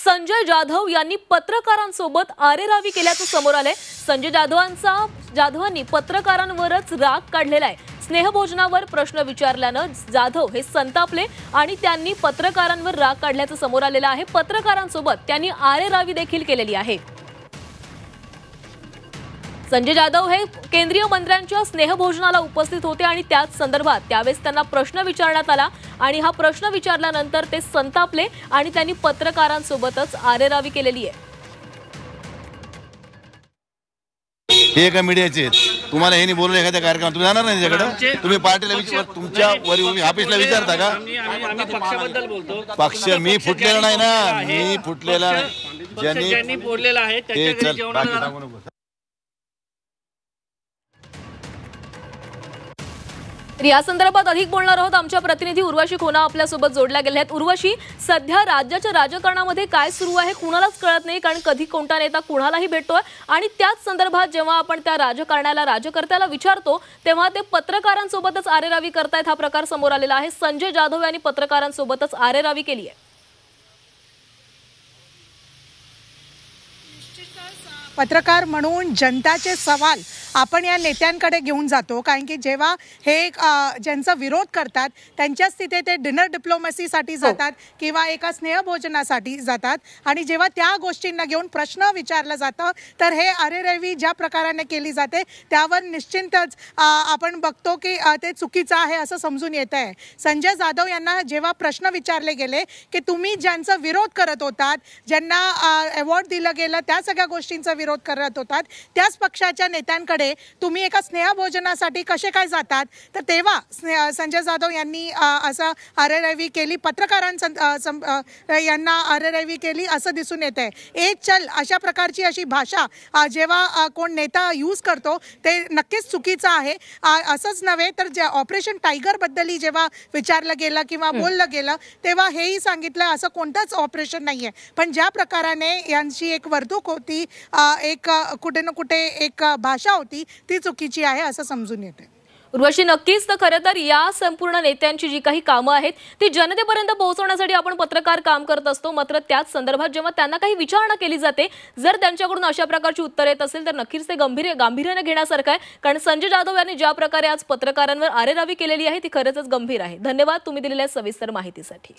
संजय जाधव यांनी पत्रकारांसोबत आरेरावी केल्याचं समोर आलंय। संजय जाधवांनी पत्रकारांवरच राग काढलेला आहे। स्नेहभोजनावर प्रश्न विचारल्यानं जाधव हे संतापले आणि त्यांनी पत्रकारांवर राग काढल्याचं समोर आलेलं आहे। पत्रकारांसोबत त्यांनी आरेरावी देखील केलेली आहे। संजय जाधव हे केंद्रीय मंत्र्यांच्या स्नेहभोजनाला उपस्थित होते आणि त्याच संदर्भात त्यावेळेस त्यांना प्रश्न विचारण्यात आला आणि हा प्रश्न विचारल्यानंतर ते संतापले आणि त्यांनी पत्रकारांसोबतच आरेरावी केलेली आहे। हे एका मीडियाचे तुम्हाला हे नाही बोलले एखाद्या कार्यक्रमात तुम्ही जाणार नाही त्याच्याकडे तुम्ही पार्टीला विचार तुमच्या वरील ऑफिसला विचारता का? आम्ही पक्षाबद्दल बोलतो। पक्ष मी फुटलेला नाही ना, मी फुटलेला ज्यांनी बोललेला आहे त्याच्या घरी जेवण या संदर्भात अधिक बोलणार आहोत। आमच्या प्रतिनिधी उर्वशी खोना आपल्या सोबत जोडल्या गेल्या आहेत। उर्वशी, सध्या राज्याच्या राजकारणामध्ये काय सुरू आहे कुणालाच कळत नाही, कारण कधी कोणता नेता कुणालाही भेटतोय आणि त्याच संदर्भात जेव्हा आपण त्या राजकर्त्याला विचारतो तेव्हा ते पत्रकारांसोबतच आरेरावी करतायत। हा प्रकार समोर आलेला आहे। संजय जाधव यांनी पत्रकारांसोबतच आरेरावी केली आहे। पत्रकार म्हणून जनताचे सवाल आपण या नेत्यांकडे घेऊन जातो, कारण की जेव्हा हे ज्यांचा विरोध करतात त्यांच्याच तिथे ते डिनर डिप्लोमसीसाठी जातात किंवा एका स्नेहभोजनासाठी जातात आणि जेव्हा त्या गोष्टींना घेऊन प्रश्न विचारलं जातं तर हे आरेरावी ज्या प्रकाराने केली जाते त्यावर निश्चितच आपण बघतो की ते चुकीचं आहे असं समजून येत आहे। संजय जाधव यांना जेव्हा प्रश्न विचारले गेले की तुम्ही ज्यांचा विरोध करत होतात, ज्यांना अवॉर्ड दिलं गेलं त्या सगळ्या गोष्टींचा विरोध करत होतात, त्याच पक्षाच्या नेत्यांकडे तुम्ही एका स्नेहभोजनासाठी कसे काय जातात, तर तेव्हा संजय जाधव यांनी असं आरेरावी केली, पत्रकारांना यांना आरेरावी केली असं दिसून येत आहे। ए चल अशा प्रकारची अशी भाषा जेव्हा कोण नेता यूज करतो ते नक्कीच चुकीचं आहे। असंच नव्हे तर जे ऑपरेशन टायगर बद्दलही जेव्हा विचारलं गेलं किंवा बोललं गेलं तेव्हा हेही सांगितलं असं कोणतंच ऑपरेशन नाहीये, पण ज्या प्रकाराने यांची एक वर्तुक होती, एक कुठे ना कुठे एक भाषा होती, ती चुकीची आहे असं समजून येते। उर्वशी, नक्कीच तर खरं तर या संपूर्ण नेत्यांची जी काही कामं आहेत ती जनतेपर्यंत पोहोचवण्यासाठी आपण पत्रकार काम करत असतो, मात्र त्याच संदर्भात जेव्हा त्यांना काही विचारणा केली जाते, जर त्यांच्याकडून अशा प्रकारची उत्तर येत असेल तर नक्कीच ते गांभीर्याने घेण्यासारखं आहे, कारण संजय जाधव यांनी ज्या प्रकारे आज पत्रकारांवर आरेरावी केलेली आहे ती खरंच गंभीर आहे। धन्यवाद तुम्ही दिलेल्या सविस्तर माहितीसाठी।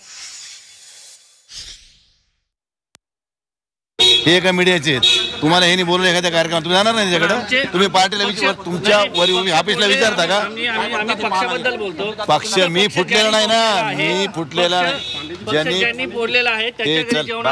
हे एका मीडियाचे तुम्हाला हे नाही बोलले एखाद्या कार्यक्रमात तुम्ही जाणार नाही त्याच्याकडे तुम्ही पार्टीला विचार तुमच्या वरील ऑफिसला विचारता का? आम्ही पक्षाबद्दल बोलतो। पक्ष मी फुटलेला नाही ना, मी फुटलेला ज्यांनी बोललेला आहे त्याच्या घरी जेवण